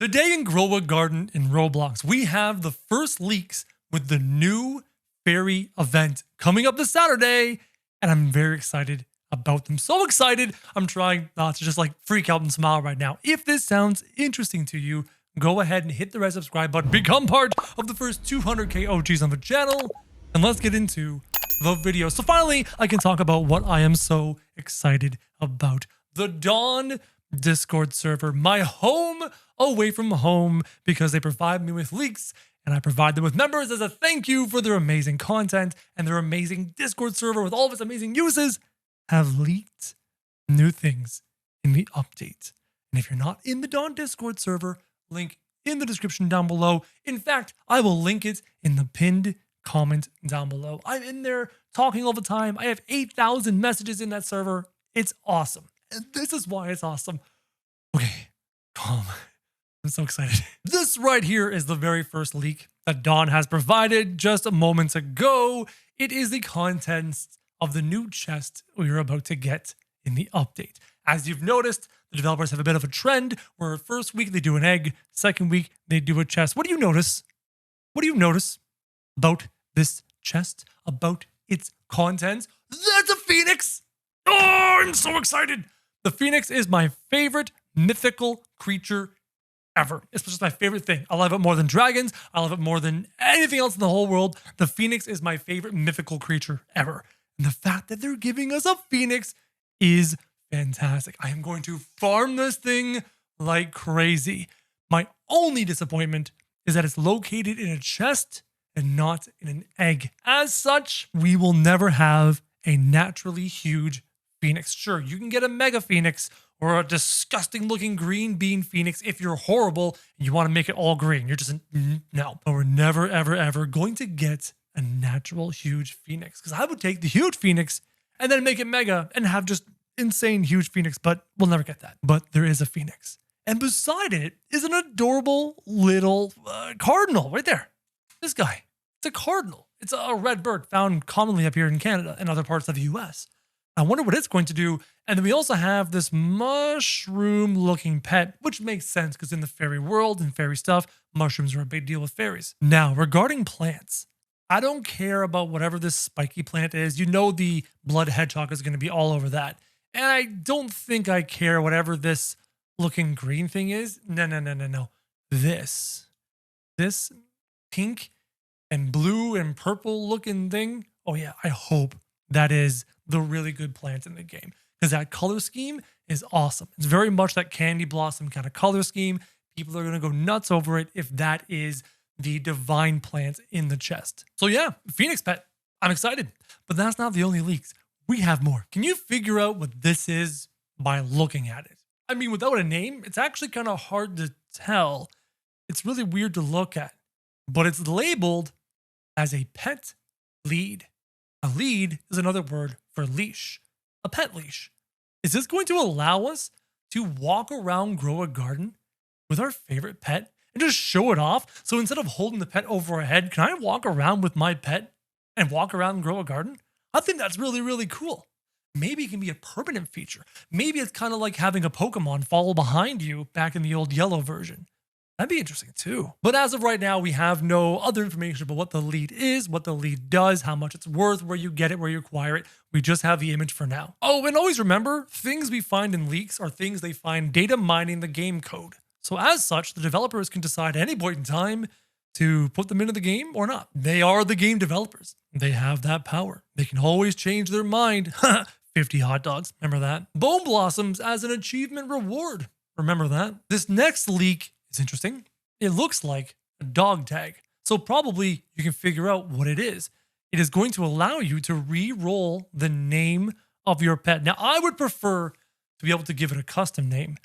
Today in Grow a Garden in Roblox, we have the first leaks with the new fairy event coming up this Saturday, and I'm very excited about them. So excited, I'm trying not to just like freak out and smile right now. If this sounds interesting to you, go ahead and hit the red subscribe button, become part of the first 200k OGs on the channel, and let's get into the video. So finally, I can talk about what I am so excited about. The Dawn Discord server, my home away from home, because they provide me with leaks and I provide them with members as a thank you for their amazing content, and their amazing Discord server with all of its amazing uses have leaked new things in the update. And if you're not in the Dawn Discord server, link in the description down below. In fact, I will link it in the pinned comment down below. I'm in there talking all the time. I have 8,000 messages in that server. It's awesome. And this is why it's awesome. Okay, calm. I'm so excited. This right here is the very first leak that Dawn has provided just a moment ago. It is the contents of the new chest we are about to get in the update. As you've noticed, the developers have a bit of a trend where first week they do an egg, second week they do a chest. What do you notice? What do you notice about this chest, about its contents? That's a phoenix! Oh, I'm so excited! The phoenix is my favorite mythical creature ever. It's just my favorite thing. I love it more than dragons. I love it more than anything else in the whole world. The phoenix is my favorite mythical creature ever. And the fact that they're giving us a phoenix is fantastic. I am going to farm this thing like crazy. My only disappointment is that it's located in a chest and not in an egg. As such, we will never have a naturally huge phoenix. Sure, you can get a mega phoenix or a disgusting looking green bean phoenix if you're horrible and you want to make it all green. You're just no. But we're never, ever, ever going to get a natural huge phoenix, because I would take the huge phoenix and then make it mega and have just insane huge phoenix, but we'll never get that. But there is a phoenix. And beside it is an adorable little cardinal right there. This guy. It's a cardinal. It's a red bird found commonly up here in Canada and other parts of the US. I wonder what it's going to do. And then we also have this mushroom looking pet, which makes sense because in the fairy world and fairy stuff, mushrooms are a big deal with fairies. Now, regarding plants, I don't care about whatever this spiky plant is. You know the blood hedgehog is going to be all over that. And I don't think I care whatever this looking green thing is. No. This pink and blue and purple looking thing. Oh yeah, I hope that is the really good plant in the game, because that color scheme is awesome. It's very much that candy blossom kind of color scheme. People are going to go nuts over it if that is the divine plant in the chest. So yeah, Phoenix pet. I'm excited. But that's not the only leaks. We have more. Can you figure out what this is by looking at it? I mean, without a name, it's actually kind of hard to tell. It's really weird to look at. But it's labeled as a pet lead. A lead is another word for leash. A pet leash. Is this going to allow us to walk around Grow a Garden with our favorite pet and just show it off? So instead of holding the pet over our head, can I walk around with my pet and walk around and grow a garden? I think that's really, really cool. Maybe it can be a permanent feature. Maybe it's kind of like having a Pokemon follow behind you back in the old yellow version. That'd be interesting too. But as of right now, we have no other information about what the lead is, what the lead does, how much it's worth, where you get it, where you acquire it. We just have the image for now. Oh, and always remember, things we find in leaks are things they find data mining the game code. So as such, the developers can decide at any point in time to put them into the game or not. They are the game developers. They have that power. They can always change their mind. 50 hot dogs, remember that? Bone blossoms as an achievement reward. Remember that? This next leak is interesting. It looks like a dog tag. So probably you can figure out what it is. It is going to allow you to re-roll the name of your pet. Now, I would prefer to be able to give it a custom name,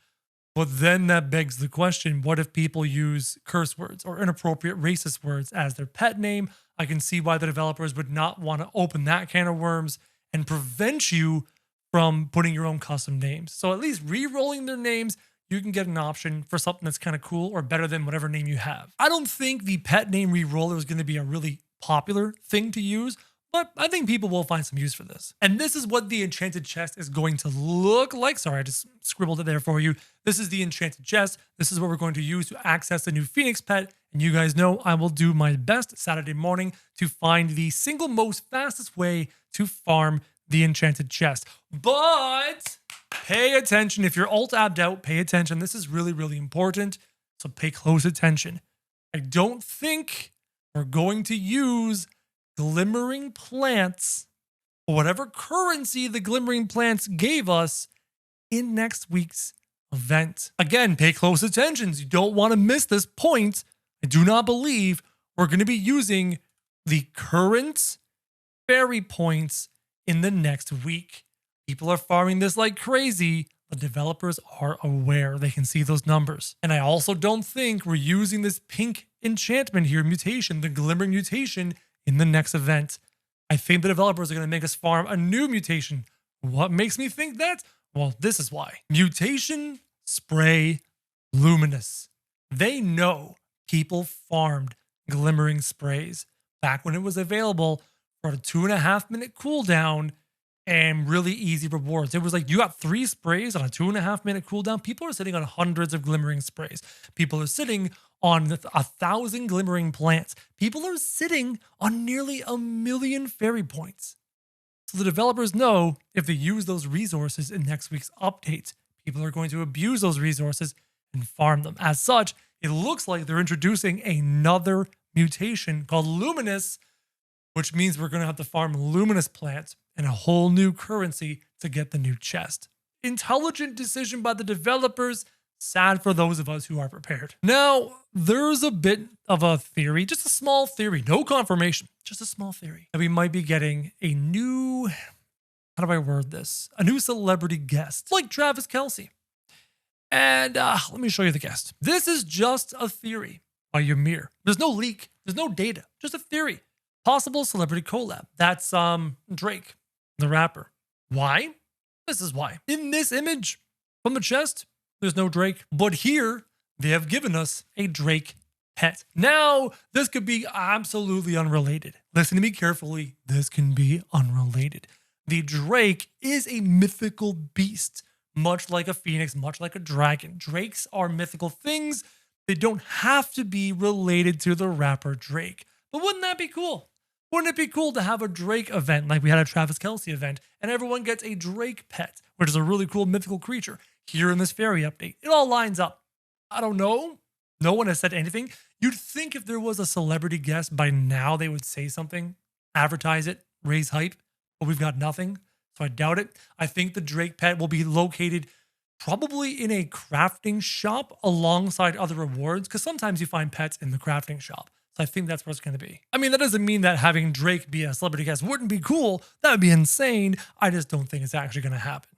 but then that begs the question, what if people use curse words or inappropriate racist words as their pet name? I can see why the developers would not want to open that can of worms and prevent you from putting your own custom names. So at least re-rolling their names, you can get an option for something that's kind of cool or better than whatever name you have. I don't think the pet name re-roller is going to be a really popular thing to use, But I think people will find some use for this. And this is what the enchanted chest is going to look like. Sorry, I just scribbled it there for you. This is the enchanted chest. This is what we're going to use to access the new Phoenix pet. And you guys know I will do my best Saturday morning to find the single most fastest way to farm the enchanted chest. But pay attention. If you're alt-tabbed out, pay attention. This is really, really important. So pay close attention. I don't think we're going to use glimmering plants or whatever currency the glimmering plants gave us in next week's event. Again, pay close attention. You don't want to miss this point. I do not believe we're going to be using the current fairy points in the next week. People are farming this like crazy. The developers are aware. They can see those numbers. And I also don't think we're using this pink enchantment here, mutation, the glimmering mutation, in the next event. I think the developers are going to make us farm a new mutation. What makes me think that? Well, this is why. Mutation Spray Luminous. They know people farmed glimmering sprays back when it was available for a 2.5 minute cooldown and really easy rewards. It was like you got 3 sprays on a 2.5 minute cooldown. People are sitting on hundreds of glimmering sprays. People are sitting on 1,000 glimmering plants. People are sitting on nearly 1 million fairy points. So the developers know if they use those resources in next week's updates, people are going to abuse those resources and farm them. As such, it looks like they're introducing another mutation called Luminous, which means we're going to have to farm luminous plants and a whole new currency to get the new chest. Intelligent decision by the developers. Sad for those of us who are prepared. Now, there's a bit of a theory, just a small theory, no confirmation, just a small theory, that we might be getting a new, how do I word this? A new celebrity guest, like Travis Kelce. And let me show you the guest. This is just a theory by Ymir. There's no leak, there's no data, just a theory. Possible celebrity collab. That's Drake, the rapper. Why? This is why. In this image from the chest, there's no Drake, but here they have given us a Drake pet. Now, this could be absolutely unrelated. Listen to me carefully. This can be unrelated. The Drake is a mythical beast, much like a phoenix, much like a dragon. Drakes are mythical things. They don't have to be related to the rapper Drake. But wouldn't that be cool? Wouldn't it be cool to have a Drake event like we had a Travis Kelce event and everyone gets a Drake pet, which is a really cool mythical creature here in this fairy update? It all lines up. I don't know. No one has said anything. You'd think if there was a celebrity guest by now, they would say something, advertise it, raise hype, but we've got nothing. So I doubt it. I think the Drake pet will be located probably in a crafting shop alongside other rewards, because sometimes you find pets in the crafting shop. So I think that's what it's going to be. I mean, that doesn't mean that having Drake be a celebrity guest wouldn't be cool. That would be insane. I just don't think it's actually going to happen.